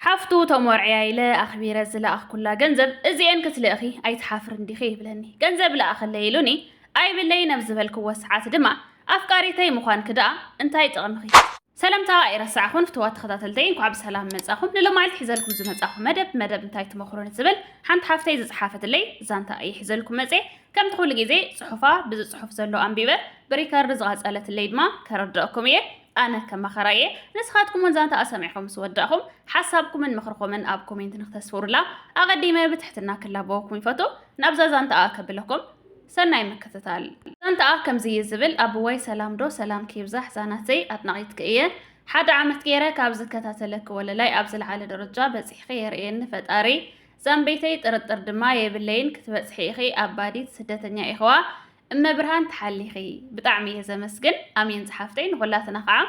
حفتو تمرعي إلى أخبير زلا أخ كلا جنزب زين كتل أخي أي تحافر عندي خير بلني جنزب لا أخ الليلوني أي باللي نفز بالكوة ساعات دمع أفكاري تي مخان كدا أنتي تغمخي سلام تا إرسع خون فتوات خطاتلتين كعب سلام مزاخون لما عيل حزلكم زمزاخو مدب انتي تمخرون الزبل حنت حافتي زي صحافة اللي زانتا أي حزلكم مزي كم تقول جيزي صحفة بز صحف زلو أنبيبة بريكار رزغاز قالت الليل ما كردأكم إيه أنا كما خرايه نسخاتكم من زانتا أسمعكم سوداهم حسابكم من مخرقوا من أبكم ينتن اختصفور لا أغدي ما بتحتنا كلا بوكم يفتو نبزا زانتا أكبلكم سناي مكتتال زانتا كم زي الزبل أبوي سلام دو سلام كيبزح زانتي أتنغيت كإيه حدا عمت كيرا كابز كتاتلك ولا لاي أبزل على درجة بزح خير إن فتاري زنبيتي ترطر دماي بالليل كتبت صحيحي أباديت سدتنيا إخوة أما برهان تحليخي بطعمي زمسجن أمين زحفتين ولا تنقع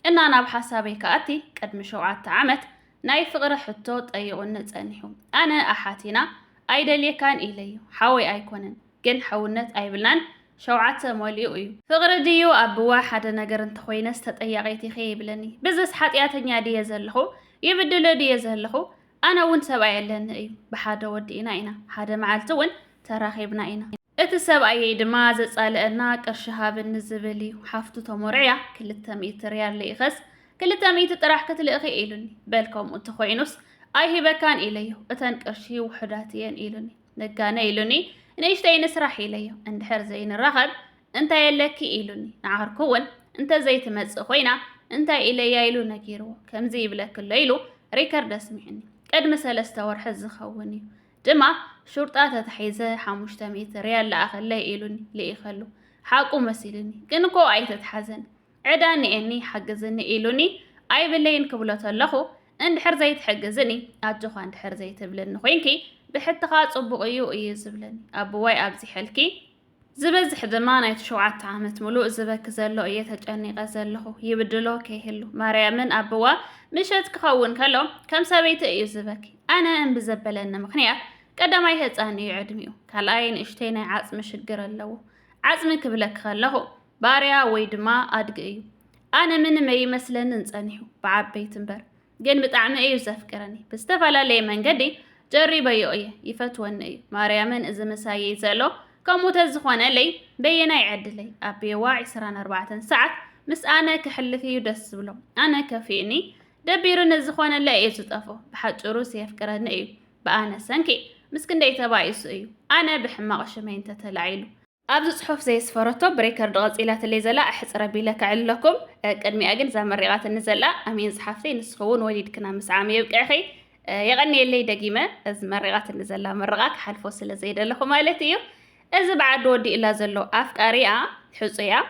إن أنا بحسابي كأتي قد مشوعات عمت نايف غير حطوط أي غنت أنحهم أنا أحاتينا أيضا اللي كان إليه حاوي أيكونن جن حونت أي بلان شوعات موليو إيو فغرديو أبوا حدا نجرن تخوينس تتأيغيتي خيبلني بزس حاتياتنيا دي يزلخو يبدلو دي يزلخو أنا وين سبعي لن إيو بحدا ودينا إنا حدا معالتون تراخيبنا إنا اتسابعي دما زصالقنا قرشها بالنزبلي وحفتو تمرعيا كلتا ميتر ريال ليخس كلتا ميتر طرح كتلقي إيلوني بالكم انتخوينوس أي هبكان إليه اتن قرشي وحداتيين إيلوني نقانا إيلوني نيشتاي نسرح إليه اندحر زين الرغب انت يلكي إيلوني نعاركوون انت زي تمز خوينا انت إليه إيلو نكيرو كم زي بلك الليلو ريكارد اسمعني قد مسألة استور حز خوني جمع شرطات تحيزة 500 ريال لأخلي إيلوني لإخلو حاقو مسيلني كنكو أي تتحزن عداني إني حجزني إيلوني أي بالليل كبلت اللخو اندحر زي تحجزني أجوخ اندحر زي تبلن خوينكي بحتى خاص أبوغيو إيه زبلني أبوي أبزي حلكي زبزح زمان يتشوعات عامت ملوء زبك زلو إيه تجاني غزلو يبدلو كيهلو مريمن أبوا مشت كخون كلو كم سبيت إيه زبكي أنا انبزبلن مخنيات قدماي هصاني يعدميو كلاين اشتينا عصم شجر اللو عصم كبلك خلهو باريا ويدما أدقيو أنا من ما يمثلن نصنيو بعبيت تنبر جن بطعم إيه زفكرني بستفلا لي من قدي جربيو إيه يفتوني مريمن إذا مسايي زلو كمو تزخوانا لي بينا يعد لي أبي واعي سران 4 ساعات مس أنا كحلفي دس بلو أنا كفيني دبيرو نزخوانا لا يزطفو بحجرو سيفكرني إيه بأنا سنكي مسكن دايتا بايسو إيو أنا بحماق شمين تتلعيلو أبزو صحف زي سفرتو بريكارد غزيلات اللي زلا أحس ربي لك علكم قدمي أجن زي مريغات النزلا أمين صحفتي نسخون وليد كنا مسعامي يبقى أخي يغني اللي دقيمة أز مريغات النزلا مرغاك حالفو سلا زيدا لكم مالتيو أز بعد ودي إلا زلو أفكاريا حصيا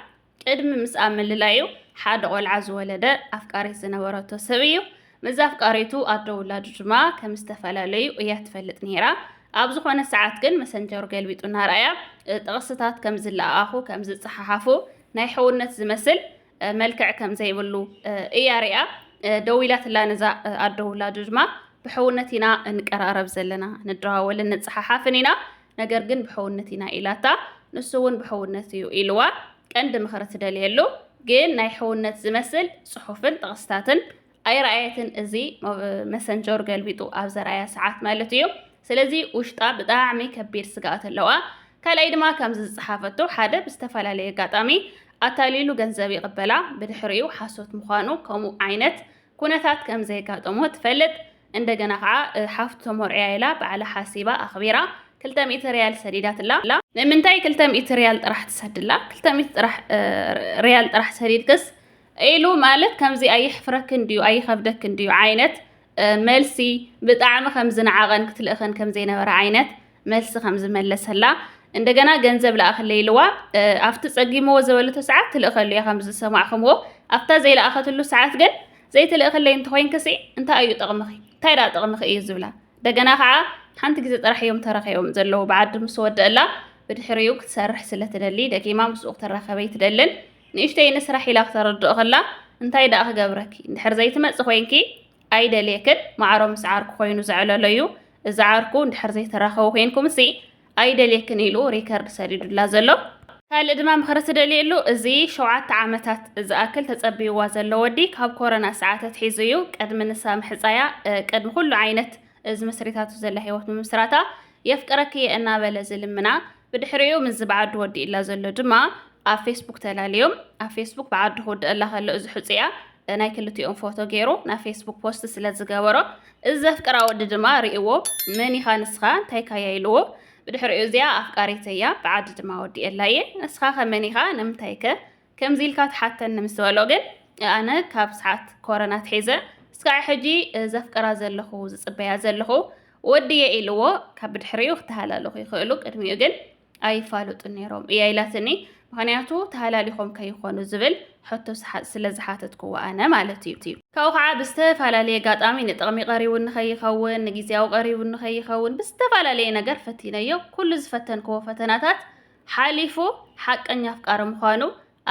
قدم مسعام الليلايو حاد قول عزو ولده أفكاري سنورتو سبيو مزاف قاريتو أدو ولاد جماعة كمستفلاليو وياتفلت نيرا أبزو خوانا ساعات كن مسنجر قلبيتو نهاريا تغسطات كمزل أخو كمزل صححافو نايحونت زمسل ملكع كمزي بلو إياريا دويلات الله نزا أدو ولاد جماعة بحونتنا نقرارب زلنا ندراول نتصححافنينا نقرقن بحونتنا إلاتا نسوون بحونتيو إلوا كند مخرط دليلو جين نايحونت زمسل صحفن تغسطاتن أي رأيتن أزي مسنجر قلبيتو أبزر أي ساعات مالتيو سلازي وشطا بداعمي كبير سقاط اللواء كالايد ما كمز الصحافتو حدا بستفال عليه قاطامي أتاليلو جنزبي قبلا بدحريو حاسوت مخانو كومو عينت كونتات كمزي قاطمو تفلت عند جناقعة حافتو مرعيلا بعلى حاسبة أخبيرة كلتا 100 ريال سديدات لا منتاي كلتا 100 ريال راح تسد لا كلتا 100 ريال راح سديد كس إيلو مالت كمزي أي حفرك نديو أي خفدك نديو عينت ملسي بطعم خمز نعاغن كتلأخن كمزي نبر عينت ملسي خمز ملس هلا عندنا جنزب لأخ الليلوا أفت تسقيمو زولته ساعات تلأخن لي خمز سماعكمو أفت زي لأخت له ساعات جن زي تلأخن لي انت خوين كسي انت أيو تغمخي تايدا تغمخي إيه زبلا دقنا خا حنت جزت راح يوم ترخ يوم زلوا بعد مسود لا بدحريو كتسرح سلة تدلي دقيمة مسوق ترخ بيت دلن نيشتي نسرح إلى أكثر الدخلة انتي دا أخجبرك نحر زي تمس خوينكي أيدا ليكن معرم سعارك خوينو زعل ليو زعاركو نحر زي تراخو خوينكم سي أيدا ليكن يلو ريكارد سريد لازلو ካልእ ድማ ምኽሪ ትደልየሉ እዚ 7 ዓመታት ዝኣክል ተጸቢይዋ ዘሎ ወዲ ካብ ኮሮና ሰዓታት ሒዙ እዩ ቅድሚ ንሳ ምሕጻያ ቅድሚ ኩሉ ዓይነት ዝምስሪታቱ ዘላ ህይወት ምምስራታ የፍቅረኪ እናበለ ዝልምና ብድሕሪኡ ምስ ዝብዓዱ ወዲ ኢላ ዘሎ ድማ ኣብ ፌስቡክ ተላልዮም ኣብ ፌስቡክ ብዓዱ ክውድአላ ከሎ እዚ ሕጽያ ናይ ክልቲኦም ፎቶ ገይሩ ናብ ፌስቡክ ፖስት ስለ ዝገበሮ እዚ ዘፍቅራ ወዲ ድማ ርእይዎ መን ኢኻ ንስኻ እንታይ ካያ ኢልዎ ብድሕሪኡ እዚኣ ኣፍቃሪተያ ብዓዲ ድማ ወዲአላ እየ ንስኻ ከመን ኢኻ ንምንታይ ከ ከምዚ ኢልካ ትሓተኒ ምስ በሎ ግን ኣነ ካብ ሰዓት ኮረና ትሒዘ እስካዕ ሕጂ ዘፍቅራ ዘለኹ ዝጽበያ ዘለኹ ወዲየ ኢልዎ ካብ ብድሕሪኡ ክተሃላለኹ ይኽእሉ ቅድሚኡ ግን ኣይፋሉጥን ነይሮም እያ ኢላትኒ ምክንያቱ ተሃላሊኾም ከይኾኑ ዝብል ሕቶ ስለ ዝሓተትክዎ ኣነ ማለት እዩ ካብኡ ከዓ ብዝተፈላለየ ጋጣሚ ንጥቕሚ ቀሪቡ ንኸይኸውን ንጊዜያዊ ቀሪቡ ንኸይኸውን ብዝተፈላለየ ነገር ፈቲነዮ ኩሉ ዝፈተንክዎ ፈተናታት ሓሊፉ ሓቀኛ ኣፍቃሪ ምዃኑ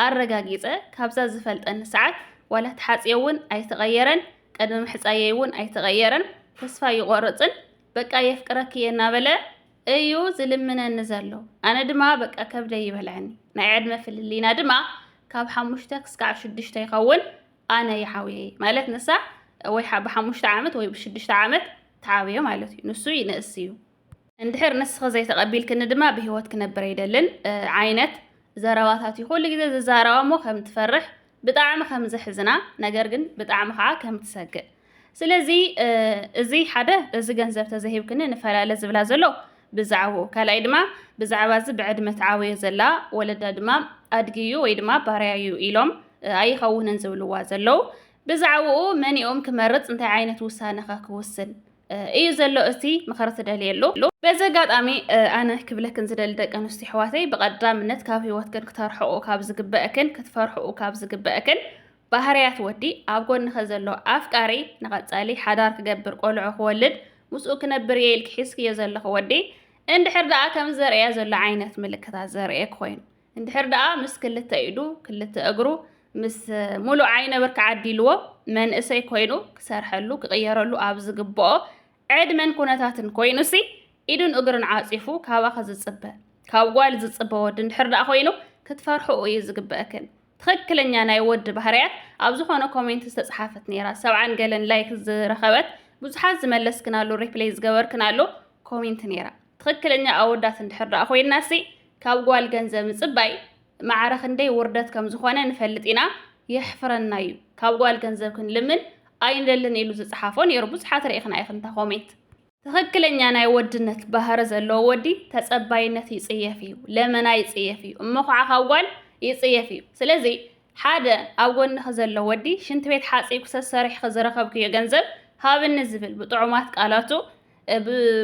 ኣረጋጊፀ ካብዛ ዝፈልጠኒ ሰዓት ዋላ ተሓፅዮ እውን ኣይተቐየረን ቅድሚ ምሕፃየ እውን ኣይተቐየረን ተስፋ ይቆርፅን በቃ የፍቅረኪ እናበለ እዩ ዝልምነኒ ዘሎ ኣነ ድማ በቃ ከብደይ ይበልዐኒ ናይ ዕድመ ፍልሊና ድማ ካብ 5 ክሳብ 6 ይኸውን ኣነ ይሓውየ ማለት ንሳ ወይ ብ5 ዓመት ወይ ብ6 ዓመት ተዓብዮ ማለት እዩ ንሱ ይንእስ እዩ እንድሕር ንስኸ ዘይተቐቢልክኒ ድማ ብሂወት ክነብር ኣይደልን ዓይነት ዘረባታት ኩሉ ግዜ ዝዛረባ እሞ ከም ትፈርሕ ብጣዕሚ ከም ዘሕዝና ነገር ግን ብጣዕሚ ከዓ ከም ትሰግእ ስለዚ እዚ ሓደ እዚ ገንዘብ ተዘሂብክኒ ንፈላለ ዝብላ ዘሎ ብዛዕባኡ ካልኣይ ድማ ብዛዕባ እዚ ብዕድመ ተዓብዮ ዘላ ወለዳ ድማ ኣድግዩ ወይ ድማ ባርያዩ ኢሎም ኣይኸውንን ዝብልዋ ዘለው ብዛዕባኡ መኒኦም ክመርፅ እንታይ ዓይነት ውሳነ ክውስን እዩ ዘሎ እቲ ምኽሪ ትደልየሉ በዚ ኣጋጣሚ ኣነ ክብለክን ዝደሊ ደቂ ኣንስትዮ ኣሕዋተይ ብቐዳምነት ካብ ሂወትክን ክተርሕቑ ካብ ዝግበአክን ክትፈርሕቑ ካብ ዝግበአክን ባህርያት ወዲ ኣብ ጎንኸ ዘሎ ኣፍቃሪ ንቐጻሊ ሓዳር ክገብር ቆልዑ ክወልድ ምስኡ ክነብር እየ ኢልክ ሒዝክዮ ዘለኹ ወዲ እንድሕር ደኣ ከም ዘርእያ ዘሎ ዓይነት ምልክታት ዘርእየክ ኮይኑ እንድሕር ደኣ ምስ ክልተ ኢዱ ክልተ እግሩ ምስ ሙሉእ ዓይነ ብርኪ ዓዲልዎ መንእሰይ ኮይኑ ክሰርሐሉ ክቕየረሉ ኣብ ዝግብኦ ዕድመን ኩነታትን ኮይኑሲ ኢዱን እግሩን ዓፂፉ ካባኸ ዝጽበ ካብ ጓል ዝጽበ ወዲ እንድሕር ደኣ ኮይኑ ክትፈርሕኡ እዩ ዝግበአክን ትክክለኛ ናይ ወዲ ባህርያት ኣብ ዝኾነ ኮሜንት ዝተጻሓፈት ነይራ 70 ገለን ላይክ ዝረኸበት ብዙሓት ዝመለስክናሉ ሪፕሌይ ዝገበርክናሉ ኮሜንት ነይራ ትክክለኛ ኣወዳት እንድሕር ደኣ ኮይናሲ ካብ ጓል ገንዘብ ምጽባይ ማዕረ ክንደይ ውርደት ከም ዝኾነ ንፈልጥ ኢና የሕፍረና እዩ ካብ ጓል ገንዘብ ክንልምን ኣይንደልን ኢሉ ዝጻሓፎ ነይሩ ብዙሓት ርኢኽና ኢኽንታ ኮሜንት ትክክለኛ ናይ ወድነት ባህሪ ዘለዎ ወዲ ተጸባይነት ይጽየፍ እዩ ለመና ይጽየፍ እዩ እሞ ከዓ ካብ ጓል ይጽየፍ እዩ ስለዚ ሓደ ኣብ ጎንህ ዘሎ ወዲ ሽንት ቤት ሓፂብ ክሰሰሪሕ ክዝረኸብክዮ ገንዘብ ሃብኒ ዝብል ብጥዑማት ቃላቱ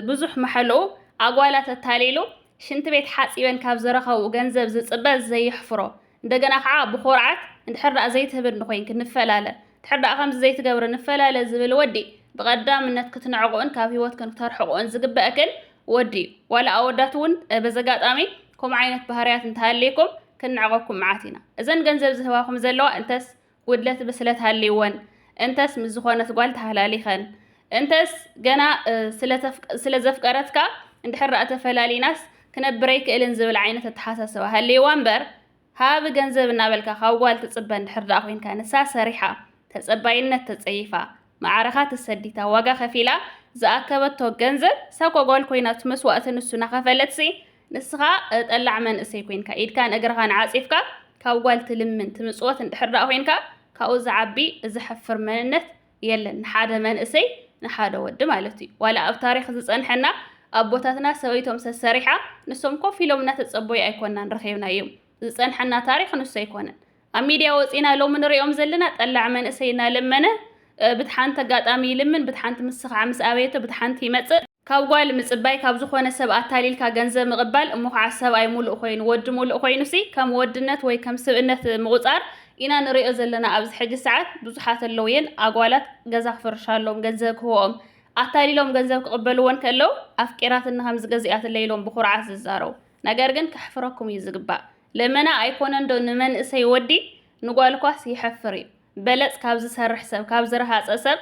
ብዙሕ መሐልኡ ኣጓላት ተታሊሉ ሽንት ቤት ሓፂበን ካብ ዝረኸቡ ገንዘብ ዝጽበ ዘይሕፍሮ እንደገና ከዓ ብኹርዓት እንድሕር ደኣ ዘይትህብን ኮይንክ ንፈላለ እንድሕር ደኣ ከምዚ ዘይትገብር ንፈላለ ዝብል ወዲ ብቐዳምነት ክትንዕቑን ካብ ሂወትክን ክተርሕቑን ዝግበአክን ወዲ እዩ ዋላ ኣወዳት እውን በዘጋጣሚ ከምኡ ዓይነት ባህርያት እንተሃልይኩም ክንዕቐኩም መዓት ኢና እዘን ገንዘብ ዝህባኩም ዘለዋ እንተስ ጉድለት ብስለት ሃልይወን እንተስ ምስ ዝኾነት ጓል ተሃላሊኸን እንተስ ገና ስለ ዘፍቀረትካ እንድሕር ደኣ ተፈላሊናስ ክነብር ኣይክእልን ዝብል ዓይነት ኣተሓሳስባ ሃልይዋ እምበር ሃብ ገንዘብ እናበልካ ካብ ጓል ትጽበ እንድሕር ደኣ ኮይንካ ንሳ ሰሪሓ ተጸባይነት ተጸይፋ ማዕረኻ ተሰዲታ ዋጋ ከፊላ ዝኣከበቶ ገንዘብ ሳኳ ጓል ኮይናቱ መስዋእቲ ንሱ ናኸፈለትሲ ንስኻ ጠላዕ መንእሰይ ኮይንካ ኢድካን እግርኻን ዓፂፍካ ካብ ጓል ትልምን ትምጽወት እንድሕር ደኣ ኮይንካ ካብኡ ዝዓቢ ዝሕፍር መንነት የለን ንሓደ መንእሰይ ንሓደ ወዲ ማለት እዩ ዋላ ኣብ ታሪክ ዝጸንሐና ኣቦታትና ሰበይቶም ሰሰሪሓ ንሶም ኮፍ ኢሎም እናተጸበዩ ኣይኮንና ንረኺብና እዮም ዝጸንሐና ታሪክ ንሱ ኣይኮነን ኣብ ሚድያ ወፂና ሎሚ ንሪኦም ዘለና ጠላዕ መንእሰይ እናለመነ ብትሓንቲ ኣጋጣሚ ይልምን ብትሓንቲ ምስኻ ምስ ኣበየቶ ብትሓንቲ ይመጽእ ካብ ጓል ምጽባይ ካብ ዝኾነ ሰብ ኣታሊልካ ገንዘብ ምቕባል እሞ ከዓ ሰብኣይ ሙሉእ ኮይኑ ወዲ ሙሉእ ኮይኑሲ ከም ወድነት ወይ ከም ስብእነት ምቑጻር ኢና ንሪኦ ዘለና ኣብዚ ሕጂ ሰዓት ብዙሓት ኣለዉ እየን ኣጓላት ገዛ ክፍርሻሎም ገንዘብ ክህቦኦም ኣታሊሎም ገንዘብ ክቕበልዎን ከለው ኣፍቂራትና ከም ዝገዚኣት ለይሎም ብኹርዓት ዝዛረቡ ነገር ግን ከሕፍረኩም እዩ ዝግባእ ለመና ኣይኮነን ዶ ንመንእሰይ ወዲ ንጓል ኳስ ይሕፍር እዩ በለጽ ካብ ዝሰርሕ ሰብ ካብ ዝረሃፀ ሰብ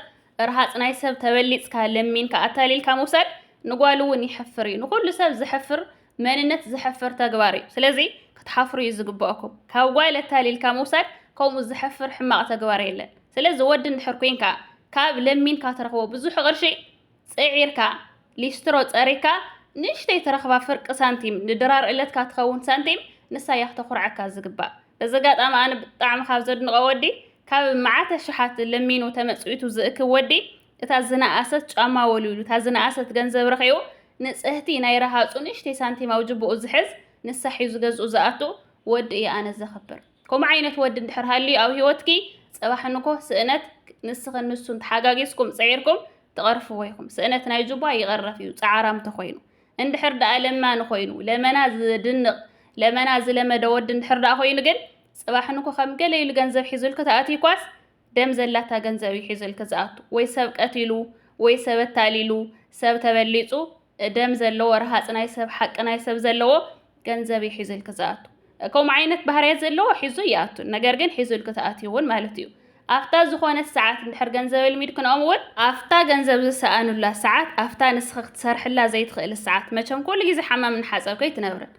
ርሃጽ ናይ ሰብ ተበሊጽካ ለሚንካ ኣታሊልካ ምውሳድ ንጓል እውን ይሕፍር እዩ ንኹሉ ሰብ ዝሕፍር መንነት ዝሕፍር ተግባር እዩ ስለዚ ክትሓፍሩ ይዝግበአኩም ካብ ጓል እታሊልካ ምውሳድ ከምኡ ዝሕፍር ሕማቕ ተግባር የለን ስለዚ ወዲ እንድሕር ኮንካ ካብ ለሚንካ ትረኽቦ ብዙሕ ቅርሺ ፅዒርካ ሊስትሮ ፀሪካ ንእሽተይ ትረኽባ ፍርቂ ሳንቲም ንድራር ዕለትካ ትኸውን ሳንቲም ንሳ እያ ክተኹርዓካ ዝግባእ በዚ ኣጋጣሚ ኣነ ብጣዕሚ ካብ ዘድንቆ ወዲ ካብ መዓተ ሽሓት ለሚኑ ተመፅዊቱ ዝእክብ ወዲ እታ ዝነኣሰት ጫማ ወልውሉ እታ ዝነኣሰት ገንዘብ ረኺቡ ንፅህቲ ናይ ረሃፁ ንእሽተይ ሳንቲም ኣብ ጅብኡ ዝሕዝ ንሳ ሒዙ ገዝኡ ዝኣቱ ወዲ እየ ኣነ ዘኽብር ከምኡ ዓይነት ወዲ እንድሕር ሃልዩ ኣብ ሂወትኪ ፅባሕ ንኮ ስእነት ንስኽን ንሱን ተሓጋጊዝኩም ፅዒርኩም ትቐርፍዎ ኢኹም ስእነት ናይ ጅባ ይቐረፍ እዩ ፃዕራም ተኾይኑ እንድሕር ደኣ ለማኒ ኮይኑ ለመና ዝድንቕ ለመና ዝለመደ ወዲ እንድሕር ደኣ ኮይኑ ግን ፅባሕ ንኮ ከም ገለ ኢሉ ገንዘብ ሒዙልክ ተኣትዩ ኳስ ደም ዘላታ ገንዘብ ሒዙልክ ዝኣቱ ወይ ሰብ ቀቲሉ ወይ ሰብ ኣታሊሉ ሰብ ተበሊፁ ደም ዘለዎ ረሃፅ ናይ ሰብ ሓቂ ናይ ሰብ ዘለዎ ገንዘብ ሒዙልክ ዝኣቱ ከምኡ ዓይነት ባህርያት ዘለዎ ሒዙ ይኣቱ ነገር ግን ሒዙልክ ተኣትዩ እውን ማለት እዩ ኣፍታ ዝኾነት ሰዓት እንድሕር ገንዘብ ልሚድ ክንኦም እውን ኣፍታ ገንዘብ ዝሰኣኑላ ሰዓት ኣፍታ ንስኺ ክትሰርሕላ ዘይትኽእል ሰዓት መቸም ኩሉ ግዜ ሓማም ንሓፀብ ከይትነብርን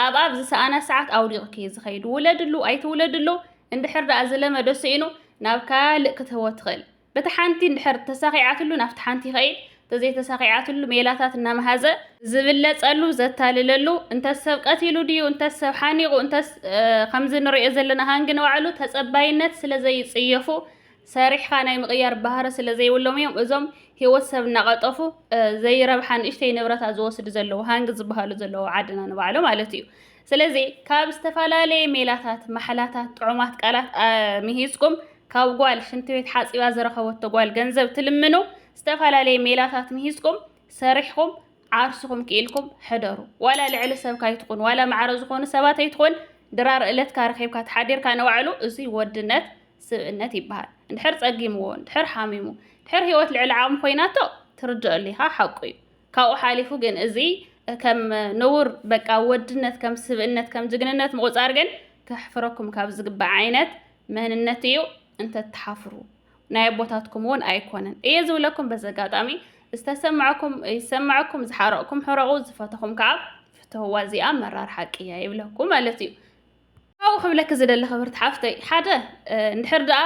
ኣብ ዝሰኣና ሰዓት ኣውዲቕኪ ዝኸይድ ውለድሉ ኣይትውለድሉ እንድሕር ደኣ ዝለመደ ስኢኑ ናብ ካልእ ክትህቦ ትኽእል በቲ ሓንቲ እንድሕር ተሳኺዓትሉ ናብቲ ሓንቲ ይኸይድ ተዘይተሳኺዓትሉ ሜላታት እናመሃዘ ዝብለፀሉ ዘታልለሉ እንተሰብ ቀቲሉ ድዩ እንተሰብ ሓኒቑ እንተስ ከምዚ ንሪኦ ዘለና ሃንጊ ንባዕሉ ተፀባይነት ስለዘይፅየፉ ሰሪሕካ ናይ ምቕያር ባህሪ ስለዘይብሎም እዮም እዞም ሂወት ሰብ እናቐጠፉ ዘይረብሓ ንእሽተይ ንብረታት ዝወስዱ ዘለዉ ሃንጊ ዝበሃሉ ዘለዉ ዓድና ንባዕሉ ማለት እዩ ስለዚ ካብ ዝተፈላለየ ሜላታት ማሕላታት ጥዑማት ቃላት ምሂዝኩም ካብ ጓል ሽንቲ ቤት ሓፂባ ዝረኸበቶ ጓል ገንዘብ ትልምኑ ዝተፈላለዩ ሜላታት ምሂዝኩም ሰሪሕኩም ዓርሱኩም ክኢልኩም ሕደሩ ዋላ ልዕሊ ሰብ ካይትኹን ዋላ ማዕረ ዝኾኑ ሰባት ኣይትኹን ድራር ዕለትካ ረኺብካ ተሓዲርካ ንባዕሉ እዚ ወድነት ስብእነት ይበሃል እንድሕር ፀጊምዎ እንድሕር ሓሚሙ እንድሕር ሂወት ልዕሊ ዓቕሚ ኮይናቶ ትርድአሉ ኢኻ ሓቁ እዩ ካብኡ ሓሊፉ ግን እዚ ከም ንቡር በቃ ወድነት ከም ስብእነት ከም ጅግንነት ምቁፃር ግን ከሕፍረኩም ካብ ዝግባእ ዓይነት መንነት እዩ እንተተሓፍሩ ናይ ኣቦታትኩም እውን ኣይኮነን እየ ዝብለኩም በዚ ኣጋጣሚ ዝተሰማዐኩም ይሰማዐኩም ዝሓረቕኩም ሕረቑ ዝፈተኹም ከዓ ፍትህዋ እዚኣ መራር ሓቂ እያ ይብለኩም ማለት እዩ ካብኡ ክብለክ ዝደሊ ክብርቲ ሓፍተይ ሓደ እንድሕር ደኣ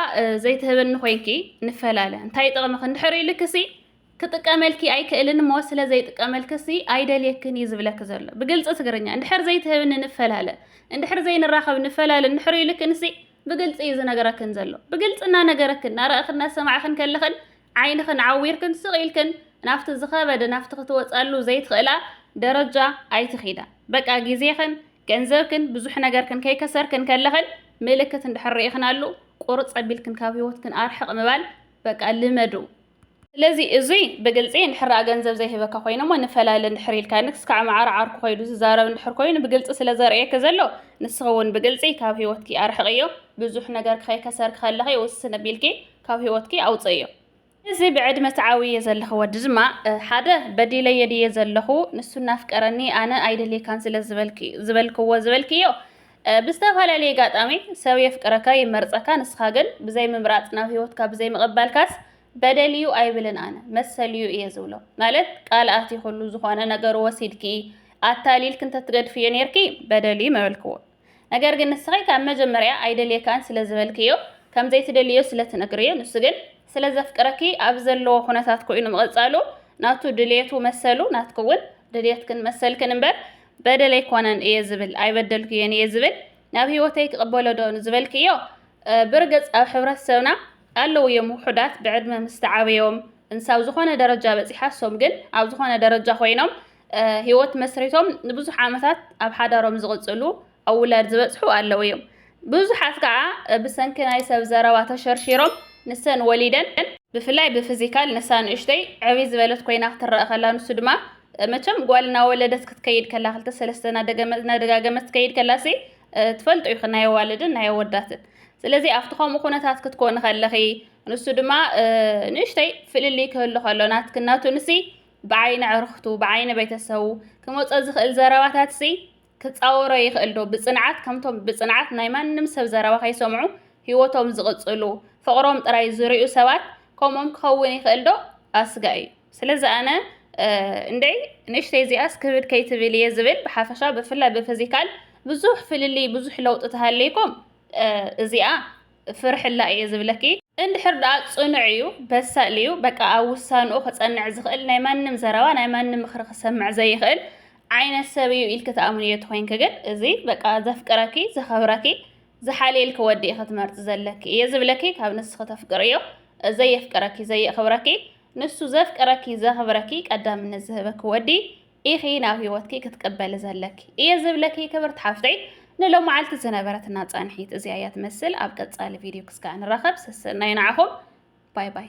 ዘይትህበኒ ኮይንኪ ንፈላለ እንታይ ጥቕምክ እንድሕር ኢልክሲ ክጥቀመልኪ ኣይክእልን እሞ ስለ ዘይጥቀመልክሲ ኣይደልየክን እዩ ዝብለክ ዘሎ ብግልፂ ትግርኛ እንድሕር ዘይትህብኒ ንፈላለ እንድሕር ዘይንራኸብ ንፈላለ እንድሕር ኢልክንሲ ብግልፂ እዩ ዝነገረክን ዘሎ ብግልፂ እናነገረክን ናረእኽን እናሰማዕኽን ከለኽን ዓይንኽን ዓዊርክን ስቕ ናፍቲ ዝኸበደ ናፍቲ ክትወፃሉ ዘይትኽእላ ደረጃ ኣይትኺዳ በቃ ግዜኽን ገንዘብክን ብዙሕ ነገርክን ከይከሰርክን ከለኽን ምልክት እንድሕር ርኢኽናሉ ቁርፅ ኣቢልክን ካብ ሂወትክን ኣርሕቕ ምባል በቃ ልመዱ ስለዚ እዚ ብግልፂ እንድሕር ገንዘብ ዘይሂበካ ኮይኑ ሞ ንፈላለ እንድሕር ኢልካ ክሳዕ ማዕረ ዓርኩ ኮይዱ ዝዛረብ እንድሕር ኮይኑ ብግልፂ ስለ ዘርእየክ ዘሎ ንስኻ እውን ብግልፂ ካብ ሂወትኪ ኣርሕቕ እዮ ብዙሕ ነገር ከይከሰርክ ከለኺ ውስን ኣቢልኪ ካብ ሂወትኪ ኣውፅእ እዮ እዚ ብዕድመ ተዓብየ ዘለኹ ወዲ ድማ ሓደ በዲለየ ድየ ዘለኹ ንሱ እናፍቀረኒ ኣነ ኣይደልየካን ስለ ዝበልክዎ ዝበልክዮ ብዝተፈላለየ ኣጋጣሚ ሰብ የፍቅረካ ይመርፀካ ንስኻ ግን ብዘይ ምምራፅ ናብ ሂወትካ ብዘይ ምቕባልካስ በደልዩ ኣይብልን ኣነ መሰልዩ እየ ዝብሎ ማለት ቃልኣት ይኹሉ ዝኾነ ነገር ወሲድኪ ኣታሊልክ እንተትገድፍዮ ነርኪ በደልዩ መበልክዎ ነገር ግን ንስኸይ ካብ መጀመርያ ኣይደልየካን ስለ ዝበልክዮ ከም ዘይትደልዮ ስለትነግርዮ ንሱ ግን ስለ ዘፍቅረኪ ኣብ ዘለዎ ኩነታት ኮይኑ ምቕፃሉ ናቱ ድልየቱ መሰሉ ናትክውን ድልየትክን መሰልክን እምበር በደል ኣይኮነን እየ ዝብል ኣይበደልክዮን እየ ዝብል ናብ ሂወተይ ክቕበሎ ዶ ንዝበልክዮ ብርግፅ ኣብ ሕብረተሰብና ኣለዉ እዮም ውሑዳት ብዕድመ ምስተዓበዮም እንሳብ ዝኾነ ደረጃ በፂሓሶም ግን ኣብ ዝኾነ ደረጃ ኮይኖም ሂወት መስሪቶም ንብዙሕ ዓመታት ኣብ ሓዳሮም ዝቕፅሉ ኣብ ውላድ ዝበፅሑ ኣለዉ እዮም ብዙሓት ከዓ ብሰንኪ ናይ ሰብ ዘረባ ተሸርሺሮም ንሰን ወሊደን ብፍላይ ብፊዚካል ንሳ ንእሽተይ ዕብይ ዝበለት ኮይና ክትረአ ከላ ንሱ ድማ መቸም ጓል እናወለደት ክትከይድ ከላ 2-3 እናደጋገመት ክትከይድ ከላሲ ትፈልጡ ኢኹ ናይ ዋልድን ናይ ወዳትን ስለዚ ኣብቲ ከምኡ ኩነታት ክትኮን ከለኺ ንሱ ድማ ንእሽተይ ፍልሊ ክህሉ ከሎ ናትክናቱ ንሲ ብዓይኒ ዕርኽቱ ብዓይኒ ቤተሰቡ ክመፅእ ዝኽእል ዘረባታት ሲ ክፃወሮ ይኽእል ዶ ብፅንዓት ከምቶም ብፅንዓት ናይ ማንም ሰብ ዘረባ ከይሰምዑ ሂወቶም ዝቕፅሉ ፍቕሮም ጥራይ ዝርዩ ሰባት ከምኦም ክኸውን ይኽእል ዶ ኣስጋ እዩ ስለዚ ኣነ እንደይ ንእሽተይ እዚኣስ ክብድ ከይትብል እየ ዝብል ብሓፈሻ ብፍላይ ብፊዚካል ብዙሕ ፍልልይ ብዙሕ ለውጢ ተሃለይኩም እዚኣ ፍርሕላ እየ ዝብለኪ እንድሕር ደኣ ጽኑዕ እዩ በሳል እዩ በቃ ኣብ ውሳንኡ ክጸንዕ ዝኽእል ናይ ማንም ዘረባ ናይ ማንም ምኽሪ ክሰምዕ ዘይኽእል ዓይነት ሰብ እዩ ኢልክ ተኣምንዮ ተኮይንክ ግን እዚ በቃ ዘፍቅረኪ ዘኸብረኪ ዝሓልየልክ ወዲ ኢኻ ትመርጽ ዘለኪ እየ ዝብለኪ ካብ ንስኺ ተፍቅርዮ ዘየፍቅረኪ ዘየኽብረኪ ንሱ ዘፍቅረኪ ዘኽብረኪ ቀዳምነት ዝህበኪ ወዲ ኢኺ ናብ ህይወትኪ ክትቅበል ዘለኪ እየ ዝብለኪ ክብርቲ ሓፍተይ ንሎም መዓልቲ ዝነበረትና ጻንሒት እዚኣ እያ ትመስል ኣብ ቀጻሊ ቪድዮ ክስካዕ ንራኸብ ሰሰናይ ንዓኹም ባይ ባይ